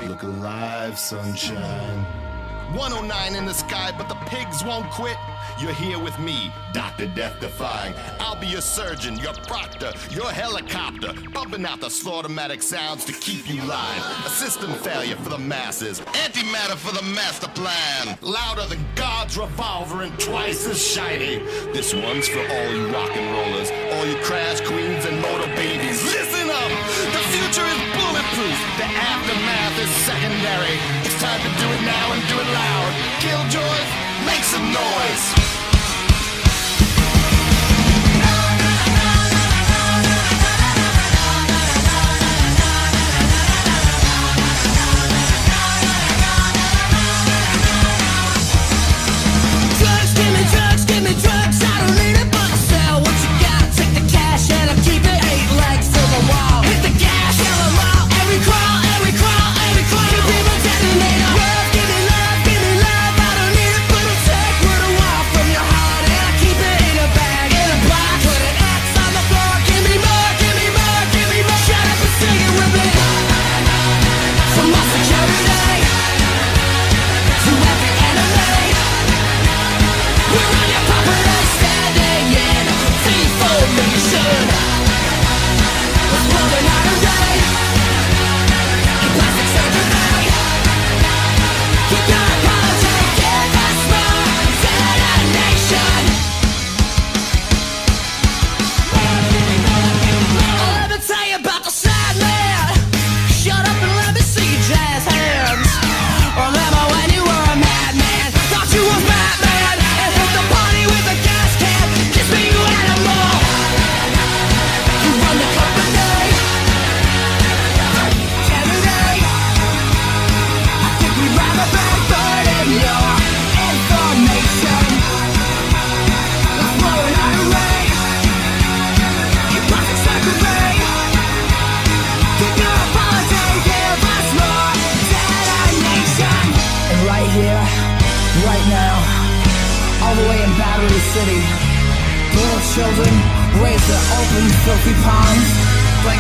Look alive, sunshine. 109 in the sky, but the pigs won't quit. You're here with me, Dr. Death Defying. I'll be your surgeon, your proctor, your helicopter, bumping out the slaughtermatic sounds to keep you live. A system failure for the masses, antimatter for the master plan. Louder than God's revolver and twice as shiny. This one's for all you rock and rollers, all you crash queens and motor babies. Listen up! The future is bulletproof. The aftermath is secondary. It's time to do it now and do it loud. Killjoys, make some noise. Right now, all the way in Battery City, little children raise their open, filthy palms like